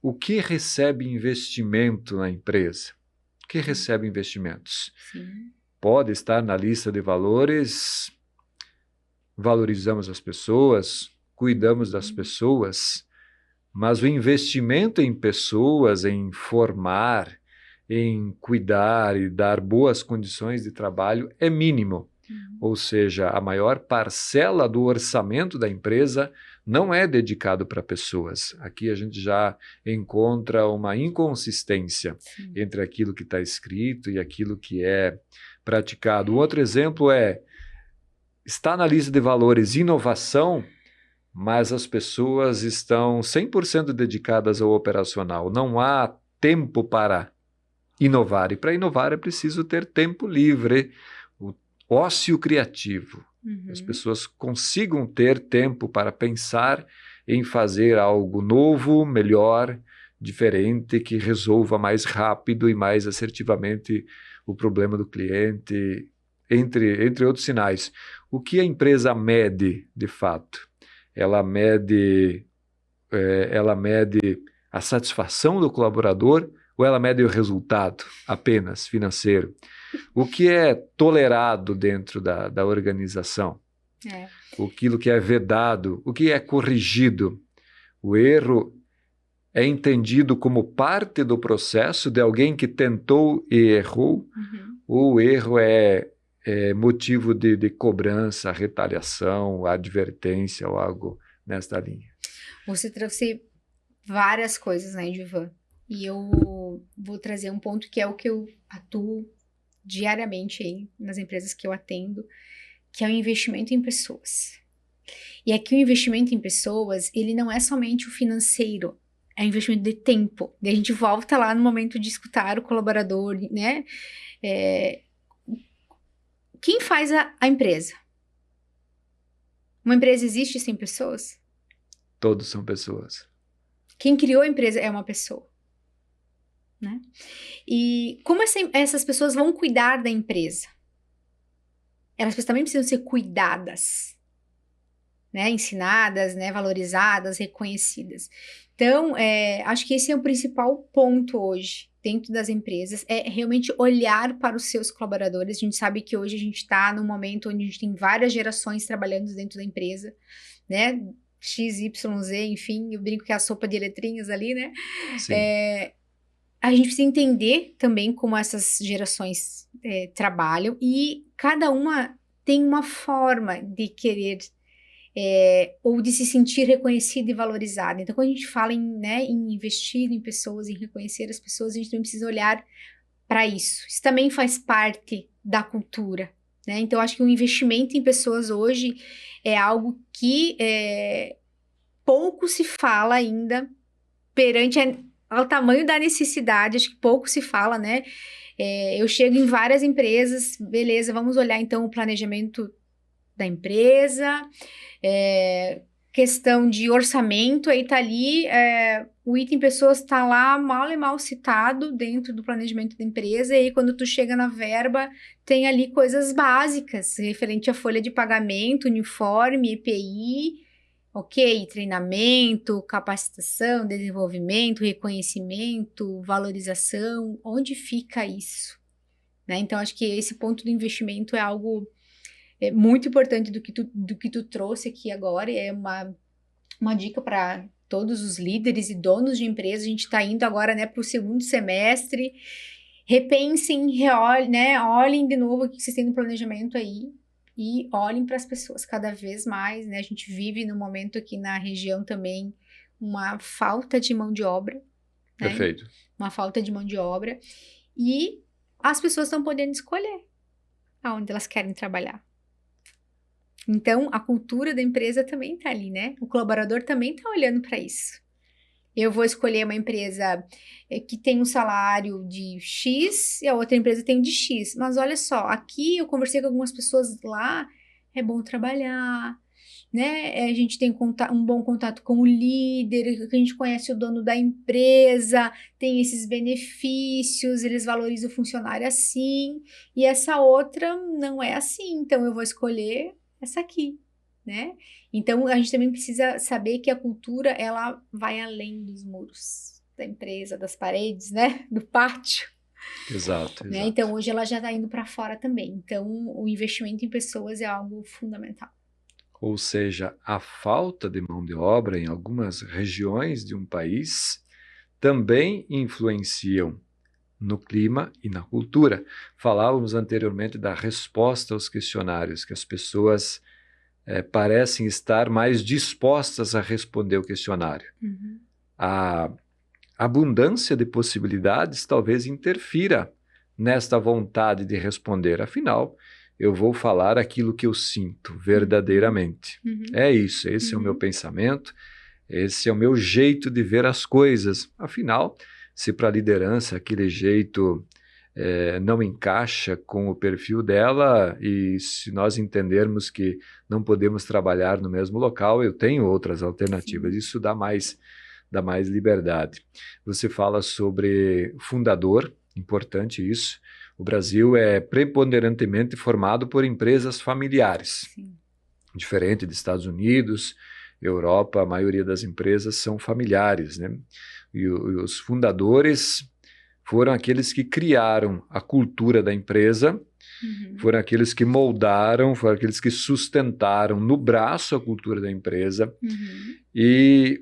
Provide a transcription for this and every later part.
o que recebe investimento na empresa? O que recebe investimentos? Sim. Pode estar na lista de valores, valorizamos as pessoas, cuidamos das pessoas, mas o investimento em pessoas, em formar, em cuidar e dar boas condições de trabalho é mínimo. Ou seja, a maior parcela do orçamento da empresa não é dedicado para pessoas. Aqui a gente já encontra uma inconsistência Sim. entre aquilo que está escrito e aquilo que é praticado. Um outro exemplo está na lista de valores inovação, mas as pessoas estão 100% dedicadas ao operacional. Não há tempo para inovar. E para inovar é preciso ter tempo livre, o ócio criativo. As pessoas consigam ter tempo para pensar em fazer algo novo, melhor, diferente, que resolva mais rápido e mais assertivamente o problema do cliente, entre outros sinais. O que a empresa mede, de fato? Ela mede a satisfação do colaborador ou ela mede o resultado apenas financeiro? O que é tolerado dentro da organização? Aquilo que é vedado, o que é corrigido? O erro é entendido como parte do processo de alguém que tentou e errou, ou o erro é motivo de cobrança, retaliação, advertência ou algo nesta linha? Você trouxe várias coisas, né, Edivan? E eu vou trazer um ponto que é o que eu atuo diariamente aí nas empresas que eu atendo, que é o investimento em pessoas. E aqui o investimento em pessoas, ele não é somente o financeiro, é investimento de tempo. E a gente volta lá no momento de escutar o colaborador, né? Quem faz a empresa? Uma empresa existe sem pessoas? Todos são pessoas. Quem criou a empresa é uma pessoa, né? E como essas pessoas vão cuidar da empresa? Elas também precisam ser cuidadas, né? Ensinadas, né? Valorizadas, reconhecidas. Então, acho que esse é o principal ponto hoje dentro das empresas, é realmente olhar para os seus colaboradores. A gente sabe que hoje a gente está num momento onde a gente tem várias gerações trabalhando dentro da empresa, né? X, Y, Z, enfim, eu brinco que é a sopa de letrinhas ali, né? Sim. A gente precisa entender também como essas gerações trabalham e cada uma tem uma forma de querer ou de se sentir reconhecida e valorizada. Então, quando a gente fala em investir em pessoas, em reconhecer as pessoas, a gente também precisa olhar para isso. Isso também faz parte da cultura, né? Então, acho que o investimento em pessoas hoje é algo que pouco se fala ainda perante ao tamanho da necessidade, acho que pouco se fala, né? Eu chego em várias empresas, beleza, vamos olhar então o planejamento da empresa, questão de orçamento, aí tá ali, o item pessoas tá lá mal e mal citado dentro do planejamento da empresa, e aí quando tu chega na verba, tem ali coisas básicas, referente à folha de pagamento, uniforme, EPI, ok, treinamento, capacitação, desenvolvimento, reconhecimento, valorização, onde fica isso? Né? Então, acho que esse ponto do investimento é algo muito importante do que tu trouxe aqui agora, e é uma dica para todos os líderes e donos de empresas. A gente está indo agora, né, para o segundo semestre. Repensem, reolhem, né, olhem de novo o que vocês têm no planejamento aí e olhem para as pessoas cada vez mais, né? A gente vive no momento aqui na região também uma falta de mão de obra, né? Perfeito. Uma falta de mão de obra e as pessoas estão podendo escolher aonde elas querem trabalhar. Então, a cultura da empresa também está ali, né? O colaborador também está olhando para isso. Eu vou escolher uma empresa que tem um salário de X e a outra empresa tem um de X. Mas olha só, aqui eu conversei com algumas pessoas lá, é bom trabalhar, né? A gente tem um bom contato com o líder, a gente conhece o dono da empresa, tem esses benefícios, eles valorizam o funcionário assim, e essa outra não é assim, então eu vou escolher essa aqui, né? Então a gente também precisa saber que a cultura ela vai além dos muros. da empresa, das paredes, né? Do pátio. Exato, Né? exato. Então, hoje ela já está indo para fora também. Então, o investimento em pessoas é algo fundamental. Ou seja, a falta de mão de obra em algumas regiões de um país também influenciam no clima e na cultura. Falávamos anteriormente da resposta aos questionários, que as pessoas parecem estar mais dispostas a responder o questionário. Uhum. A abundância de possibilidades talvez interfira nesta vontade de responder. Afinal, eu vou falar aquilo que eu sinto verdadeiramente. Uhum. É isso, esse é o meu pensamento, esse é o meu jeito de ver as coisas. Afinal, se para a liderança aquele jeito não encaixa com o perfil dela, e se nós entendermos que não podemos trabalhar no mesmo local, eu tenho outras alternativas. Sim. Isso dá mais liberdade. Você fala sobre fundador, importante isso. O Brasil é preponderantemente formado por empresas familiares. Sim. Diferente dos Estados Unidos, Europa, a maioria das empresas são familiares, né? E os fundadores foram aqueles que criaram a cultura da empresa, foram aqueles que moldaram, foram aqueles que sustentaram no braço a cultura da empresa. E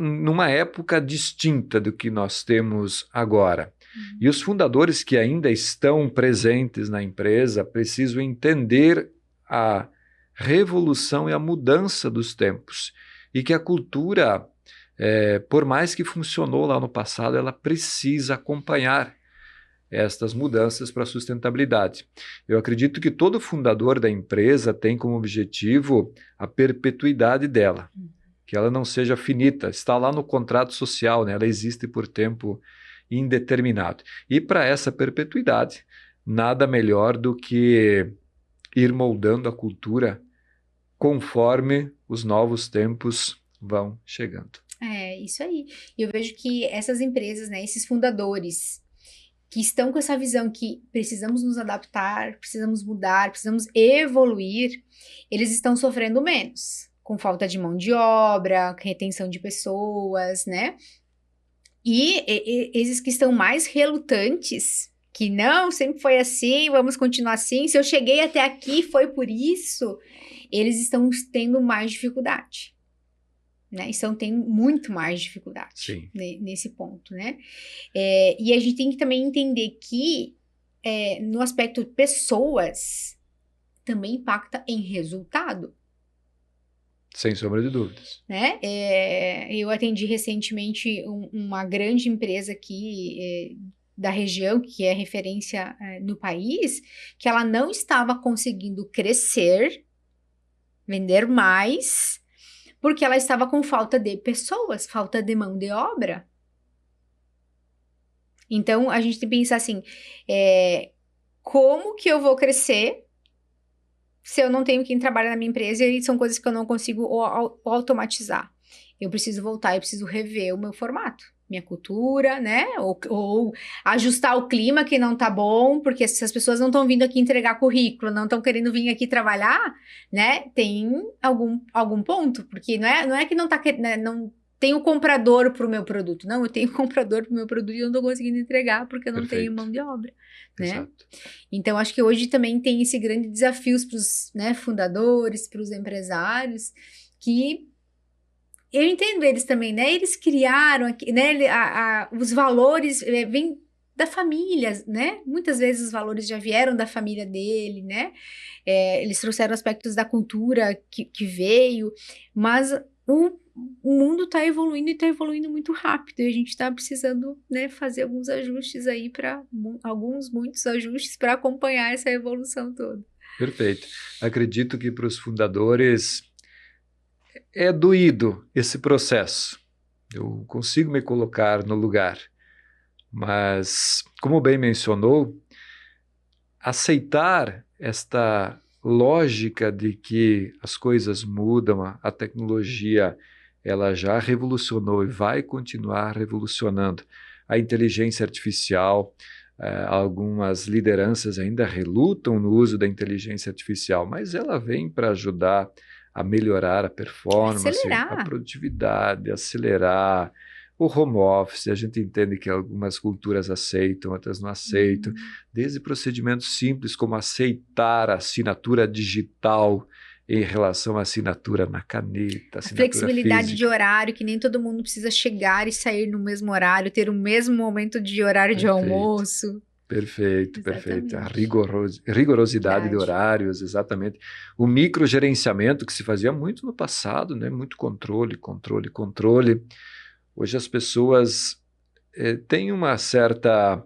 numa época distinta do que nós temos agora. E os fundadores que ainda estão presentes na empresa precisam entender a revolução e a mudança dos tempos. E que a cultura, por mais que funcionou lá no passado, ela precisa acompanhar estas mudanças para a sustentabilidade. Eu acredito que todo fundador da empresa tem como objetivo a perpetuidade dela, que ela não seja finita, está lá no contrato social, né? Ela existe por tempo indeterminado. E para essa perpetuidade, nada melhor do que ir moldando a cultura conforme os novos tempos vão chegando. É, isso aí. E eu vejo que essas empresas, né, esses fundadores que estão com essa visão que precisamos nos adaptar, precisamos mudar, precisamos evoluir, eles estão sofrendo menos, com falta de mão de obra, retenção de pessoas, né? E esses que estão mais relutantes, que não, sempre foi assim, vamos continuar assim, se eu cheguei até aqui foi por isso, eles estão tendo mais dificuldade. Né? Estão tendo muito mais dificuldade nesse ponto, né? E a gente tem que também entender que no aspecto pessoas também impacta em resultado. Sem sombra de dúvidas. Né? Eu atendi recentemente uma grande empresa aqui da região, que é referência no país, que ela não estava conseguindo crescer, vender mais, porque ela estava com falta de pessoas, falta de mão de obra. Então, a gente tem que pensar assim, como que eu vou crescer se eu não tenho quem trabalha na minha empresa e são coisas que eu não consigo automatizar? Eu preciso voltar, eu preciso rever o meu formato, minha cultura, né? Ou ajustar o clima que não tá bom, porque se as pessoas não estão vindo aqui entregar currículo, não estão querendo vir aqui trabalhar, né? Tem algum ponto, porque não é que não tá né, não tem o comprador para o meu produto. Não, eu tenho comprador para o meu produto e eu não estou conseguindo entregar porque eu não tenho mão de obra, né? Exato. Então, acho que hoje também tem esse grande desafio para os fundadores, para os empresários, que eu entendo eles também, né? Eles criaram, né? Os valores vêm da família, né? Muitas vezes os valores já vieram da família dele, né? Eles trouxeram aspectos da cultura que veio, mas o mundo está evoluindo e está evoluindo muito rápido, e a gente está precisando, né, fazer alguns ajustes aí muitos ajustes para acompanhar essa evolução toda. Perfeito. Acredito que para os fundadores é doído esse processo. Eu consigo me colocar no lugar, mas, como bem mencionou, aceitar esta lógica de que as coisas mudam, a tecnologia ela já revolucionou e vai continuar revolucionando. A inteligência artificial, algumas lideranças ainda relutam no uso da inteligência artificial, mas ela vem para ajudar a melhorar a performance, a produtividade, acelerar. O home office, a gente entende que algumas culturas aceitam, outras não aceitam, desde procedimentos simples como aceitar a assinatura digital em relação à assinatura na caneta, A assinatura flexibilidade de física. horário, que nem todo mundo precisa chegar e sair no mesmo horário, ter o mesmo momento de horário de Perfeito. almoço. Perfeito, perfeito. A Exatamente. rigorosidade de Verdade. horários, exatamente. O microgerenciamento que se fazia muito no passado, né? Muito controle, controle, controle. Hoje as pessoas têm uma certa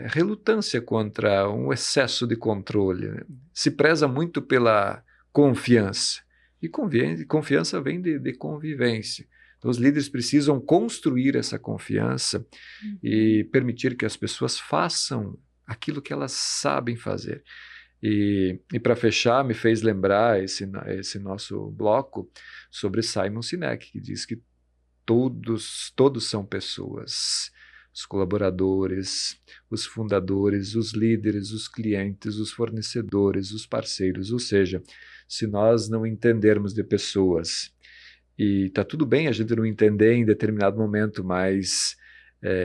relutância contra um excesso de controle, né? Se preza muito pela confiança. E confiança vem de convivência. Então, os líderes precisam construir essa confiança e permitir que as pessoas façam aquilo que elas sabem fazer. E para fechar, me fez lembrar esse nosso bloco sobre Simon Sinek, que diz que todos são pessoas. Os colaboradores, os fundadores, os líderes, os clientes, os fornecedores, os parceiros. Ou seja, se nós não entendermos de pessoas, e está tudo bem a gente não entender em determinado momento, mas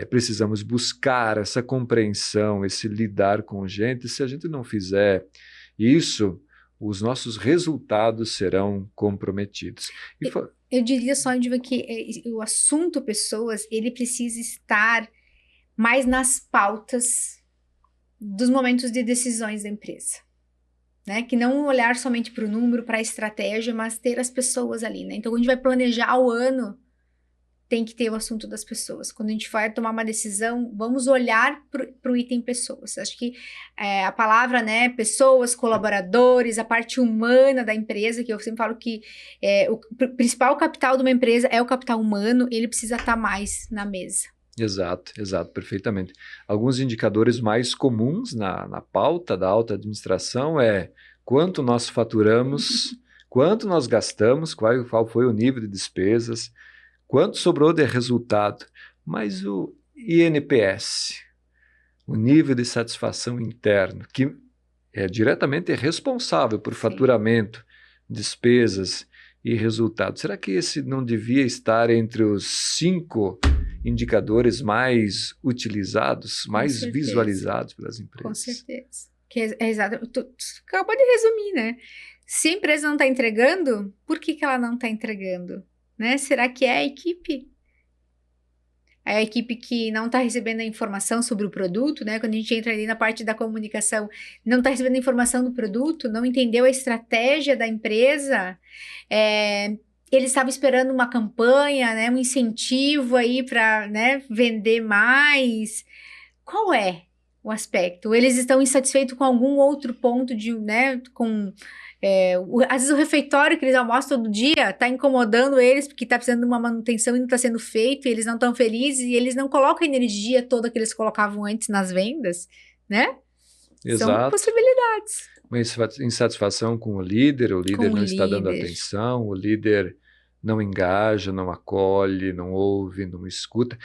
precisamos buscar essa compreensão, esse lidar com gente. Se a gente não fizer isso, os nossos resultados serão comprometidos. Eu diria só, Diva, que o assunto pessoas, ele precisa estar mais nas pautas dos momentos de decisões da empresa. Né? Que não olhar somente para o número, para a estratégia, mas ter as pessoas ali, né? Então, quando a gente vai planejar o ano, tem que ter o assunto das pessoas. Quando a gente vai tomar uma decisão, vamos olhar para o item pessoas. Acho que a palavra, né, pessoas, colaboradores, a parte humana da empresa, que eu sempre falo que o principal capital de uma empresa é o capital humano, ele precisa estar mais na mesa. Exato, perfeitamente. Alguns indicadores mais comuns na pauta da alta administração é quanto nós faturamos, quanto nós gastamos, qual foi o nível de despesas, quanto sobrou de resultado, mas o INPS, o nível de satisfação interno, que é diretamente responsável por faturamento, despesas e resultados. Será que esse não devia estar entre os 5 indicadores mais utilizados, mais visualizados pelas empresas? Com certeza. Que é exato. Tu acabou de resumir, né? Se a empresa não está entregando, por que ela não está entregando? Né? Será que é a equipe? É a equipe que não está recebendo a informação sobre o produto, né? Quando a gente entra ali na parte da comunicação, não está recebendo a informação do produto, não entendeu a estratégia da empresa, ele estava esperando uma campanha, né? Um incentivo aí para, né, vender mais. Qual é o aspecto? Ou eles estão insatisfeitos com algum outro ponto né? Às vezes o refeitório que eles almoçam todo dia está incomodando eles porque está precisando de uma manutenção e não está sendo feito, e eles não estão felizes e eles não colocam a energia toda que eles colocavam antes nas vendas, né? Exato. São possibilidades. Uma insatisfação com o líder não está dando atenção, o líder não engaja, não acolhe, não ouve, não escuta.